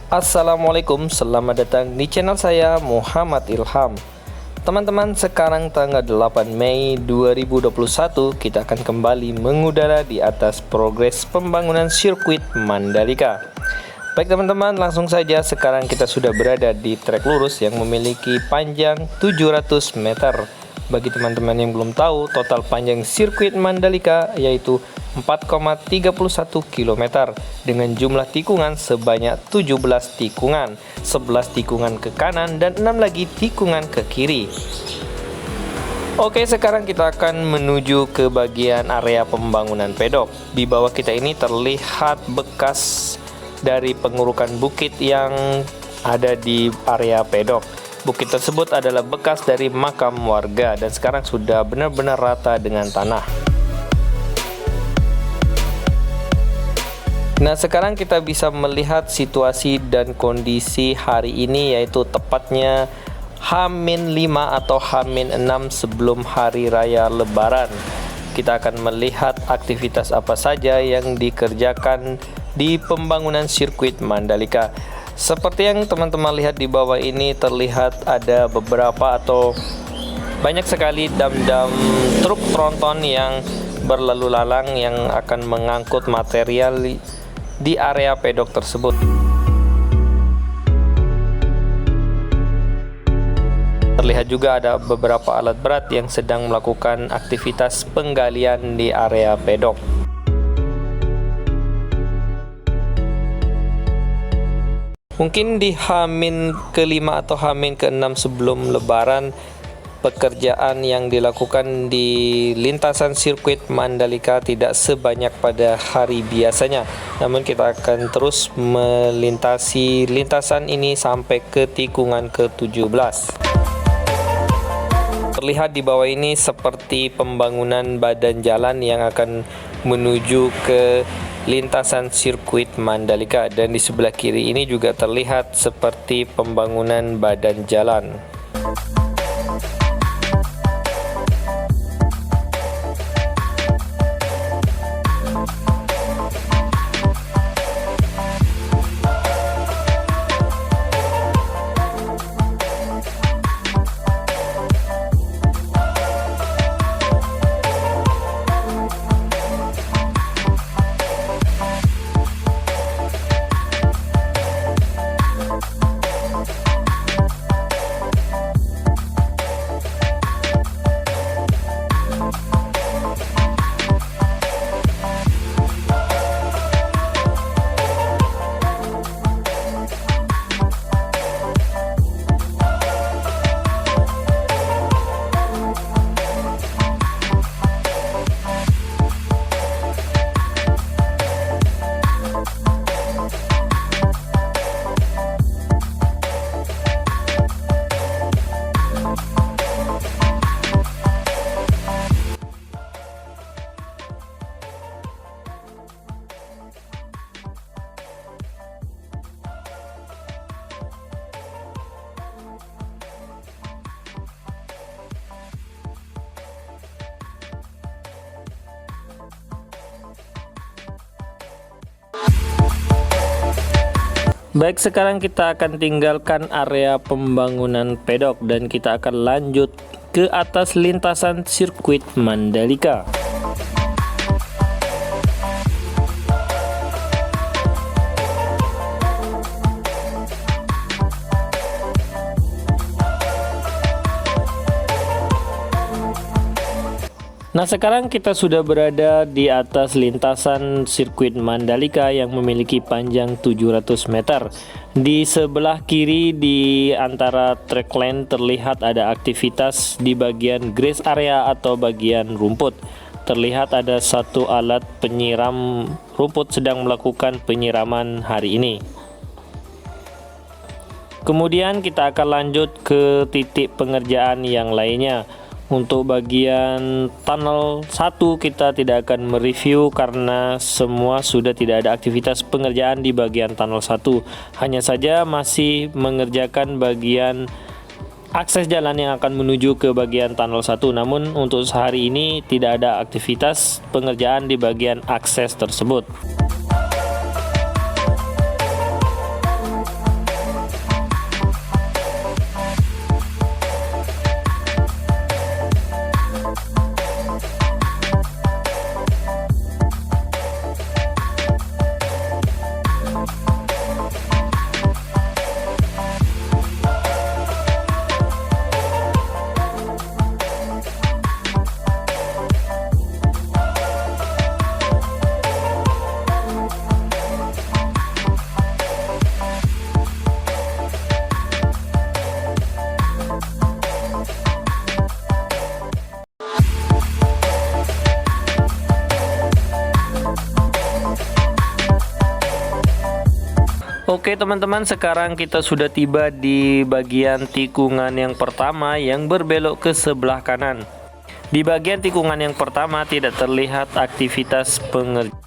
Assalamualaikum, selamat datang di channel saya Muhammad Ilham. Teman-teman, sekarang tanggal 8 Mei 2021 kita akan kembali mengudara di atas progres pembangunan sirkuit Mandalika. Baik teman-teman, langsung saja sekarang kita sudah berada di trek lurus yang memiliki panjang 700 meter. Bagi teman-teman yang belum tahu, total panjang sirkuit Mandalika yaitu 4,31 km dengan jumlah tikungan sebanyak 17 tikungan, 11 tikungan ke kanan dan 6 lagi tikungan ke kiri. Oke, sekarang kita akan menuju ke bagian area pembangunan pedok. Di bawah kita ini terlihat bekas dari pengurukan bukit yang ada di area pedok. Bukit tersebut adalah bekas dari makam warga dan sekarang sudah benar-benar rata dengan tanah. Nah, sekarang kita bisa melihat situasi dan kondisi hari ini, yaitu tepatnya H-5 atau H-6 sebelum hari raya Lebaran. Kita akan melihat aktivitas apa saja yang dikerjakan di pembangunan sirkuit Mandalika. Seperti yang teman-teman lihat di bawah ini, terlihat ada beberapa atau banyak sekali dam-dam truk tronton yang berlalu lalang yang akan mengangkut material di area pedok tersebut. Terlihat juga ada beberapa alat berat yang sedang melakukan aktivitas penggalian di area pedok. Mungkin di H-5 atau H-6 sebelum Lebaran, pekerjaan yang dilakukan di lintasan sirkuit Mandalika tidak sebanyak pada hari biasanya. Namun kita akan terus melintasi lintasan ini sampai ke tikungan ke-17. Terlihat di bawah ini seperti pembangunan badan jalan yang akan menuju ke lintasan sirkuit Mandalika, dan di sebelah kiri ini juga terlihat seperti pembangunan badan jalan. Baik, sekarang kita akan tinggalkan area pembangunan pedok dan kita akan lanjut ke atas lintasan sirkuit Mandalika. Nah, sekarang kita sudah berada di atas lintasan sirkuit Mandalika yang memiliki panjang 700 meter. Di sebelah kiri di antara track lane terlihat ada aktivitas di bagian grass area atau bagian rumput. Terlihat ada satu alat penyiram rumput sedang melakukan penyiraman hari ini. Kemudian kita akan lanjut ke titik pengerjaan yang lainnya. Untuk bagian tunnel 1 kita tidak akan mereview karena semua sudah tidak ada aktivitas pengerjaan di bagian tunnel 1. Hanya saja masih mengerjakan bagian akses jalan yang akan menuju ke bagian tunnel 1. Namun untuk sehari ini tidak ada aktivitas pengerjaan di bagian akses tersebut. Oke teman-teman, sekarang kita sudah tiba di bagian tikungan yang pertama yang berbelok ke sebelah kanan. Di bagian tikungan yang pertama tidak terlihat aktivitas pengerjaan.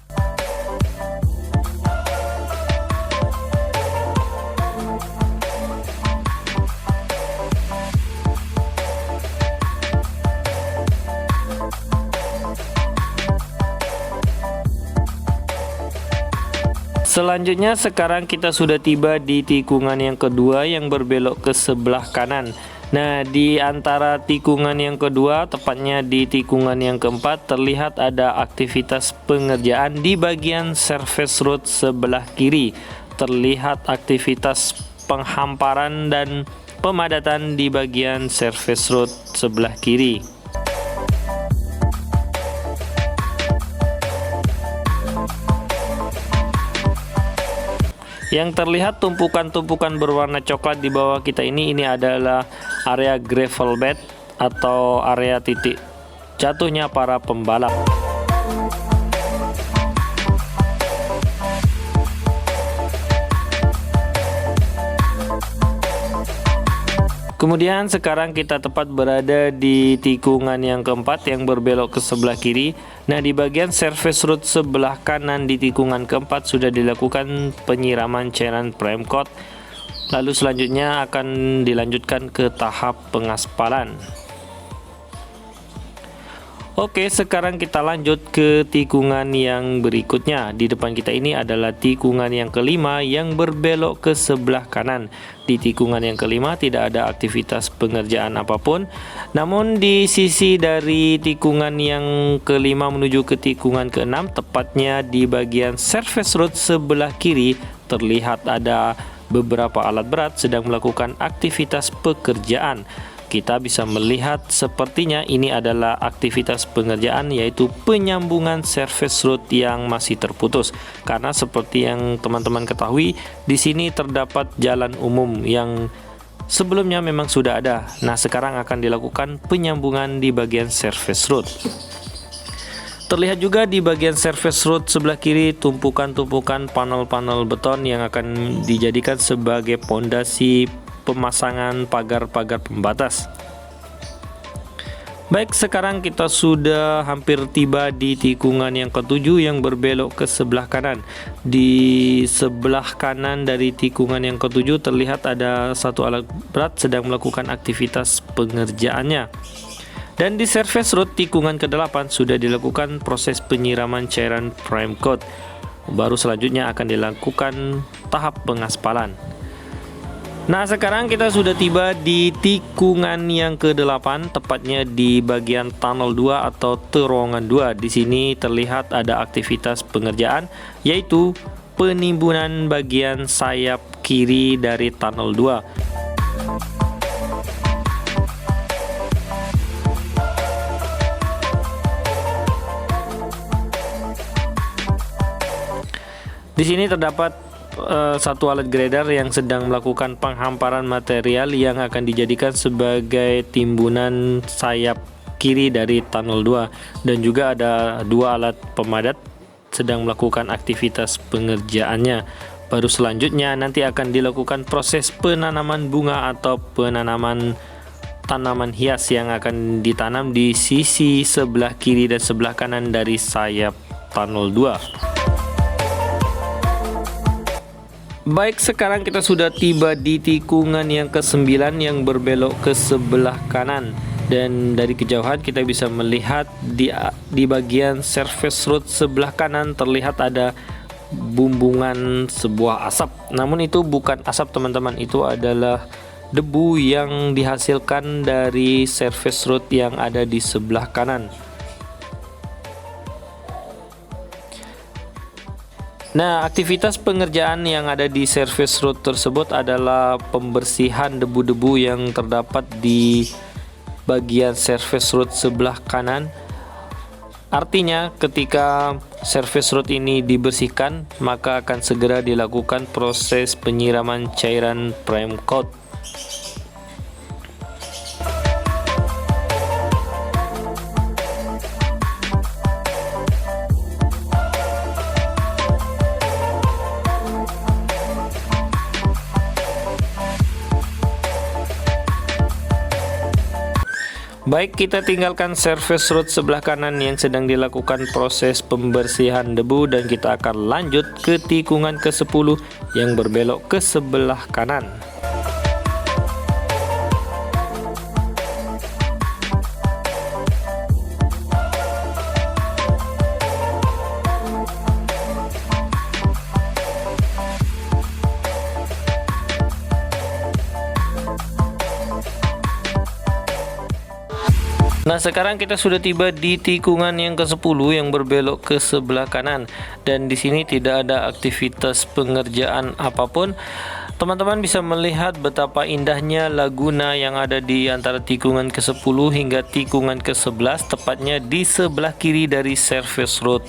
Selanjutnya sekarang kita sudah tiba di tikungan yang kedua yang berbelok ke sebelah kanan. Nah, di antara tikungan yang kedua, tepatnya di tikungan yang keempat, terlihat ada aktivitas pengerjaan di bagian surface road sebelah kiri. Terlihat aktivitas penghamparan dan pemadatan di bagian surface road sebelah kiri. Yang terlihat tumpukan-tumpukan berwarna coklat di bawah kita ini adalah area gravel bed atau area titik jatuhnya para pembalap. Kemudian sekarang kita tepat berada di tikungan yang keempat yang berbelok ke sebelah kiri. Nah, di bagian surface road sebelah kanan di tikungan keempat sudah dilakukan penyiraman cairan prime coat. Lalu selanjutnya akan dilanjutkan ke tahap pengaspalan. Oke, sekarang kita lanjut ke tikungan yang berikutnya. Di depan kita ini adalah tikungan yang kelima yang berbelok ke sebelah kanan. Di tikungan yang kelima tidak ada aktivitas pengerjaan apapun. Namun di sisi dari tikungan yang kelima menuju ke tikungan keenam, tepatnya di bagian surface road sebelah kiri, terlihat ada beberapa alat berat sedang melakukan aktivitas pekerjaan. Kita bisa melihat sepertinya ini adalah aktivitas pengerjaan, yaitu penyambungan surface road yang masih terputus. Karena seperti yang teman-teman ketahui, di sini terdapat jalan umum yang sebelumnya memang sudah ada. Nah, sekarang akan dilakukan penyambungan di bagian surface road. Terlihat juga di bagian surface road sebelah kiri tumpukan-tumpukan panel-panel beton yang akan dijadikan sebagai pondasi pemasangan pagar-pagar pembatas. Baik, sekarang kita sudah hampir tiba di tikungan yang ketujuh yang berbelok ke sebelah kanan. Di sebelah kanan dari tikungan yang ketujuh terlihat ada satu alat berat sedang melakukan aktivitas pengerjaannya. Dan di surface road tikungan ke-8 sudah dilakukan proses penyiraman cairan prime coat. Baru selanjutnya akan dilakukan tahap pengaspalan. Nah, sekarang kita sudah tiba di tikungan yang ke-8, tepatnya di bagian tunnel 2 atau terowongan 2. Di sini terlihat ada aktivitas pengerjaan, yaitu penimbunan bagian sayap kiri dari tunnel 2. Di sini terdapat satu alat grader yang sedang melakukan penghamparan material yang akan dijadikan sebagai timbunan sayap kiri dari tunnel 2, dan juga ada dua alat pemadat sedang melakukan aktivitas pengerjaannya. Baru selanjutnya nanti akan dilakukan proses penanaman bunga atau penanaman tanaman hias yang akan ditanam di sisi sebelah kiri dan sebelah kanan dari sayap tunnel 2. Baik, sekarang kita sudah tiba di tikungan yang ke-9 yang berbelok ke sebelah kanan. Dan dari kejauhan kita bisa melihat di bagian surface road sebelah kanan terlihat ada bumbungan sebuah asap. Namun itu bukan asap teman-teman, itu adalah debu yang dihasilkan dari surface road yang ada di sebelah kanan. Nah, aktivitas pengerjaan yang ada di surface road tersebut adalah pembersihan debu-debu yang terdapat di bagian surface road sebelah kanan. Artinya, ketika surface road ini dibersihkan, maka akan segera dilakukan proses penyiraman cairan prime coat. Baik, kita tinggalkan service road sebelah kanan yang sedang dilakukan proses pembersihan debu dan kita akan lanjut ke tikungan ke-10 yang berbelok ke sebelah kanan. Nah, sekarang kita sudah tiba di tikungan yang ke-10 yang berbelok ke sebelah kanan, dan di sini tidak ada aktivitas pengerjaan apapun. Teman-teman bisa melihat betapa indahnya laguna yang ada di antara tikungan ke-10 hingga tikungan ke-11, tepatnya di sebelah kiri dari service road.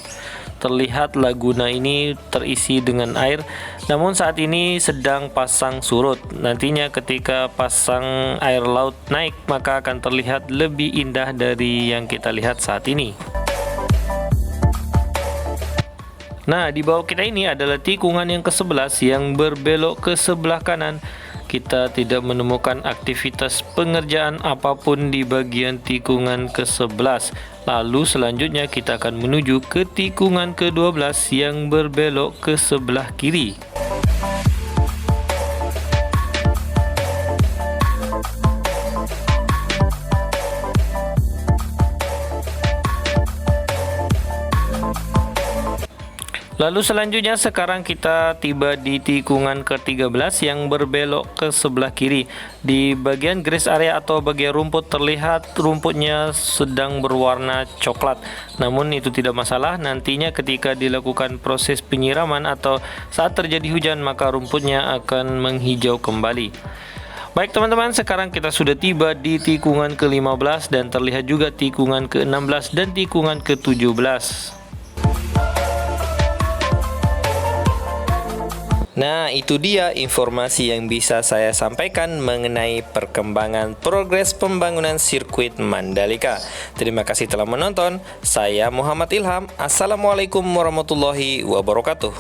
Terlihat laguna ini terisi dengan air, namun saat ini sedang pasang surut. Nantinya ketika pasang air laut naik, maka akan terlihat lebih indah dari yang kita lihat saat ini. Nah, di bawah kita ini adalah tikungan yang ke-11 yang berbelok ke sebelah kanan. Kita tidak menemukan aktivitas pengerjaan apapun di bagian tikungan ke-11. Lalu selanjutnya kita akan menuju ke tikungan ke-12 yang berbelok ke sebelah kiri. Lalu selanjutnya sekarang kita tiba di tikungan ke-13 yang berbelok ke sebelah kiri. Di bagian grass area atau bagian rumput terlihat rumputnya sedang berwarna coklat. Namun itu tidak masalah, nantinya ketika dilakukan proses penyiraman atau saat terjadi hujan maka rumputnya akan menghijau kembali. Baik teman-teman, sekarang kita sudah tiba di tikungan ke-15 dan terlihat juga tikungan ke-16 dan tikungan ke-17. Nah, itu dia informasi yang bisa saya sampaikan mengenai perkembangan progres pembangunan sirkuit Mandalika. Terima kasih telah menonton. Saya Muhammad Ilham. Assalamualaikum warahmatullahi wabarakatuh.